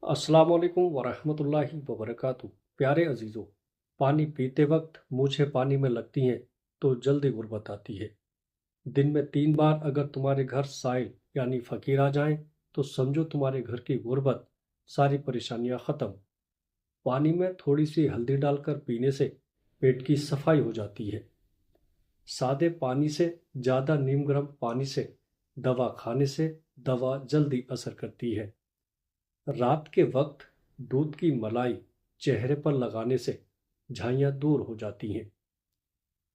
अस्सलाम वालेकुम वरहमतुल्लाहि वबरकातुहू। प्यारे अजीज़ों, पानी पीते वक्त मूछें पानी में लगती हैं तो जल्दी गुर्बत आती है। दिन में 3 बार अगर तुम्हारे घर साइल यानी फ़कीर आ जाएं तो समझो तुम्हारे घर की गुर्बत, सारी परेशानियां ख़त्म। पानी में थोड़ी सी हल्दी डालकर पीने से पेट की सफाई हो जाती है। सादे पानी से ज़्यादा नीम गर्म पानी से दवा खाने से दवा जल्दी असर करती है। रात के वक्त दूध की मलाई चेहरे पर लगाने से झाइयाँ दूर हो जाती हैं।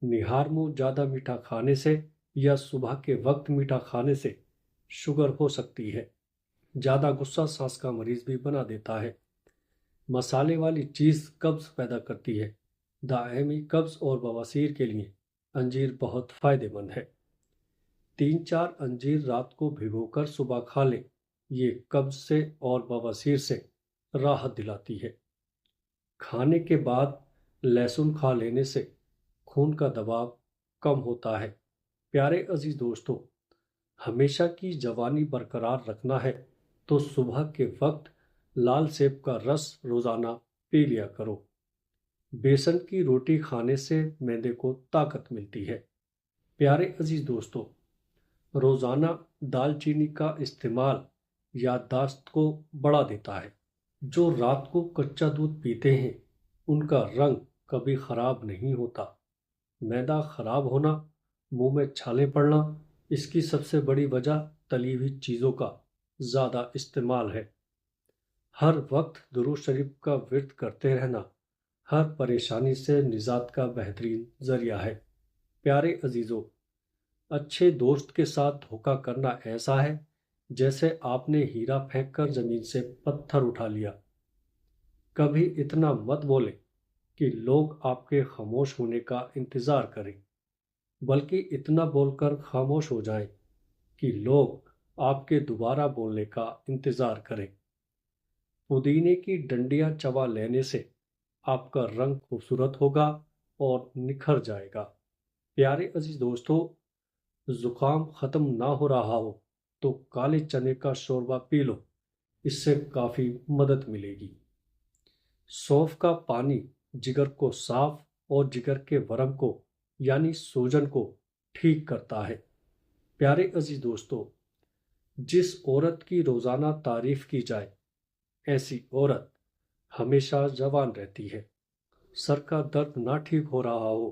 निहार मुंह ज़्यादा मीठा खाने से या सुबह के वक्त मीठा खाने से शुगर हो सकती है। ज़्यादा गुस्सा सांस का मरीज भी बना देता है। मसाले वाली चीज़ कब्ज पैदा करती है। दायमी कब्ज और बवासीर के लिए अंजीर बहुत फायदेमंद है। 3-4 अंजीर रात को भिगोकर सुबह खा लें। ये कब्ज से और बवासीर से राहत दिलाती है। खाने के बाद लहसुन खा लेने से खून का दबाव कम होता है। प्यारे अजीज दोस्तों, हमेशा की जवानी बरकरार रखना है तो सुबह के वक्त लाल सेब का रस रोजाना पी लिया करो। बेसन की रोटी खाने से मैदे को ताकत मिलती है। प्यारे अजीज दोस्तों, रोजाना दालचीनी का इस्तेमाल याददाश्त को बढ़ा देता है। जो रात को कच्चा दूध पीते हैं उनका रंग कभी खराब नहीं होता। मैदा खराब होना, मुंह में छाले पड़ना, इसकी सबसे बड़ी वजह तली हुई चीज़ों का ज़्यादा इस्तेमाल है। हर वक्त दुरूद शरीफ का विर्द करते रहना हर परेशानी से निजात का बेहतरीन जरिया है। प्यारे अजीज़ों, अच्छे दोस्त के साथ धोखा करना ऐसा है जैसे आपने हीरा फेंककर जमीन से पत्थर उठा लिया। कभी इतना मत बोले कि लोग आपके खामोश होने का इंतज़ार करें, बल्कि इतना बोलकर खामोश हो जाएं कि लोग आपके दोबारा बोलने का इंतज़ार करें। पुदीने की डंडियां चबा लेने से आपका रंग खूबसूरत होगा और निखर जाएगा। प्यारे अजीज दोस्तों, जुकाम ख़त्म ना हो रहा हो तो काले चने का शोरबा पी लो, इससे काफ़ी मदद मिलेगी। सौंफ का पानी जिगर को साफ और जिगर के वरम को यानी सूजन को ठीक करता है। प्यारे अजीज दोस्तों, जिस औरत की रोज़ाना तारीफ की जाए ऐसी औरत हमेशा जवान रहती है। सर का दर्द ना ठीक हो रहा हो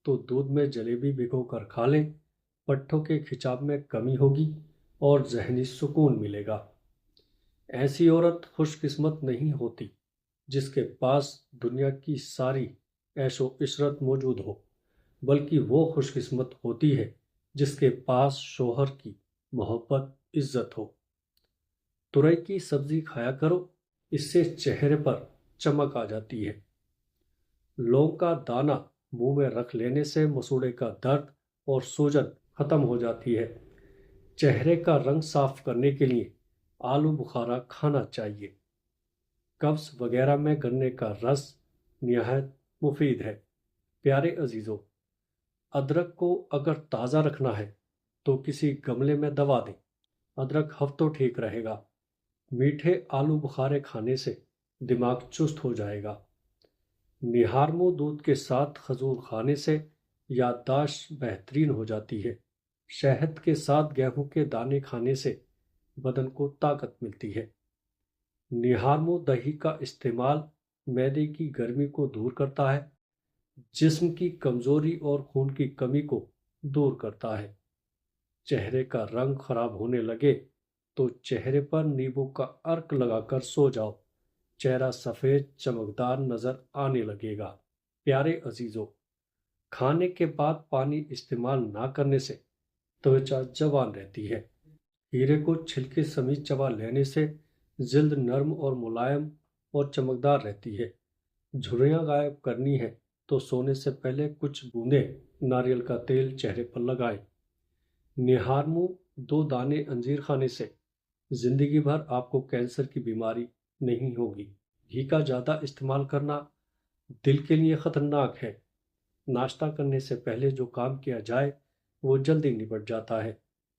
तो दूध में जलेबी भिगो कर खा लें, पट्ठों के खिंचाव में कमी होगी और जहनी सुकून मिलेगा। ऐसी औरत खुशकिस्मत नहीं होती जिसके पास दुनिया की सारी ऐशो इशरत मौजूद हो, बल्कि वो खुशकिस्मत होती है जिसके पास शोहर की मोहब्बत इज्जत हो। तुरई की सब्जी खाया करो, इससे चेहरे पर चमक आ जाती है। लौंग का दाना मुंह में रख लेने से मसूड़े का दर्द और सूजन खत्म हो जाती है। चेहरे का रंग साफ करने के लिए आलू बुखारा खाना चाहिए। कब्ज वगैरह में गन्ने का रस निहायत मुफीद है। प्यारे अजीजों, अदरक को अगर ताज़ा रखना है तो किसी गमले में दबा दें। अदरक हफ्तों ठीक रहेगा। मीठे आलू बुखारे खाने से दिमाग चुस्त हो जाएगा। निहारमो दूध के साथ खजूर खाने से याददाश्त बेहतरीन हो जाती है। शहद के साथ गेहूं के दाने खाने से बदन को ताकत मिलती है। निहारमो दही का इस्तेमाल मैदे की गर्मी को दूर करता है, जिस्म की कमजोरी और खून की कमी को दूर करता है। चेहरे का रंग खराब होने लगे तो चेहरे पर नींबू का अर्क लगाकर सो जाओ, चेहरा सफेद चमकदार नजर आने लगेगा। प्यारे अजीजों, खाने के बाद पानी इस्तेमाल ना करने से त्वचा जवान रहती है। हीरे को छिलके समेत चबा लेने से जिल्द नर्म और मुलायम और चमकदार रहती है। झुर्रियाँ गायब करनी है तो सोने से पहले कुछ बूंदें नारियल का तेल चेहरे पर लगाएं। निहारमू 2 दाने अंजीर खाने से जिंदगी भर आपको कैंसर की बीमारी नहीं होगी। घी का ज़्यादा इस्तेमाल करना दिल के लिए खतरनाक है। नाश्ता करने से पहले जो काम किया जाए वो जल्दी निपट जाता है।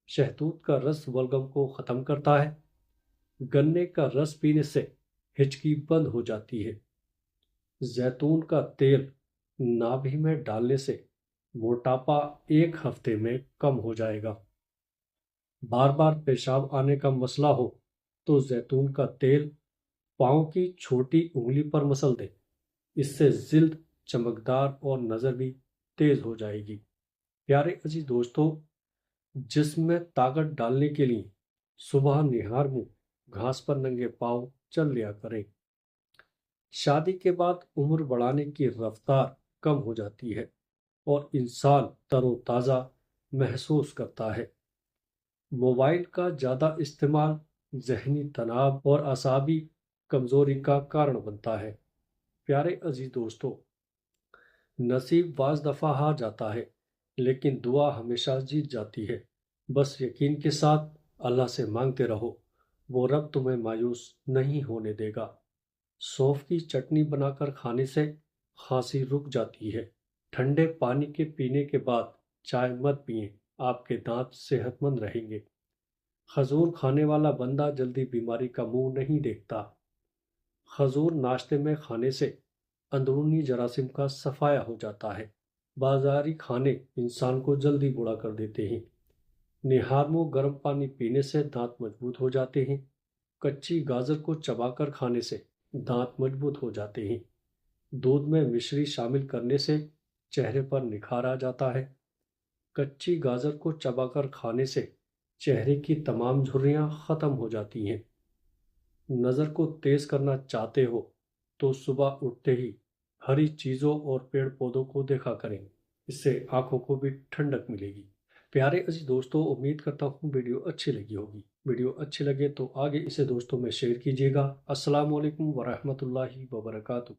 शहतूत का रस बलगम को ख़त्म करता है। गन्ने का रस पीने से ہچکی بند ہو جاتی ہے۔ زیتون کا تیل نابھی میں ڈالنے سے موٹاپا 1 ہفتے میں کم ہو جائے گا۔ بار بار پیشاب آنے کا مسئلہ ہو تو زیتون کا تیل پاؤں کی چھوٹی انگلی پر مسل دیں۔ اس سے جلد چمکدار اور نظر بھی تیز ہو جائے گی۔ پیارے عزیز دوستو، جسم میں طاقت ڈالنے کے لیے صبح نہار منہ گھاس پر ننگے پاؤں چل لیا کریں۔ شادی کے بعد عمر بڑھانے کی رفتار کم ہو جاتی ہے اور انسان تر و تازہ محسوس کرتا ہے۔ موبائل کا زیادہ استعمال ذہنی تناؤ اور اعصابی کمزوری کا کارن بنتا ہے۔ پیارے عزیز دوستو، نصیب بعض دفعہ ہار جاتا ہے لیکن دعا ہمیشہ جیت جاتی ہے۔ بس یقین کے ساتھ اللہ سے مانگتے رہو، وہ رب تمہیں مایوس نہیں ہونے دے گا۔ سونف کی چٹنی بنا کر کھانے سے کھانسی رک جاتی ہے۔ ٹھنڈے پانی کے پینے کے بعد چائے مت پئیں، آپ کے دانت صحت مند رہیں گے۔ کھجور کھانے والا بندہ جلدی بیماری کا منہ نہیں دیکھتا۔ کھجور ناشتے میں کھانے سے اندرونی جراثیم کا صفایا ہو جاتا ہے۔ بازاری کھانے انسان کو جلدی بوڑھا کر دیتے ہیں۔ نہار منہ گرم پانی پینے سے دانت مضبوط ہو جاتے ہیں۔ کچی گاجر کو چبا کر کھانے سے دانت مضبوط ہو جاتے ہیں۔ دودھ میں مشری شامل کرنے سے چہرے پر نکھار آ جاتا ہے۔ کچی گاجر کو چبا کر کھانے سے چہرے کی تمام جھریاں ختم ہو جاتی ہیں۔ نظر کو تیز کرنا چاہتے ہو تو صبح اٹھتے ہی ہری چیزوں اور پیڑ پودوں کو دیکھا کریں، اس سے آنکھوں کو بھی ٹھنڈک ملے گی۔ پیارے عزیز دوستو، امید کرتا ہوں ویڈیو اچھی لگی ہوگی۔ ویڈیو اچھی لگے تو آگے اسے دوستوں میں شیئر کیجیے گا۔ السلام علیکم ورحمۃ اللہ وبرکاتہ۔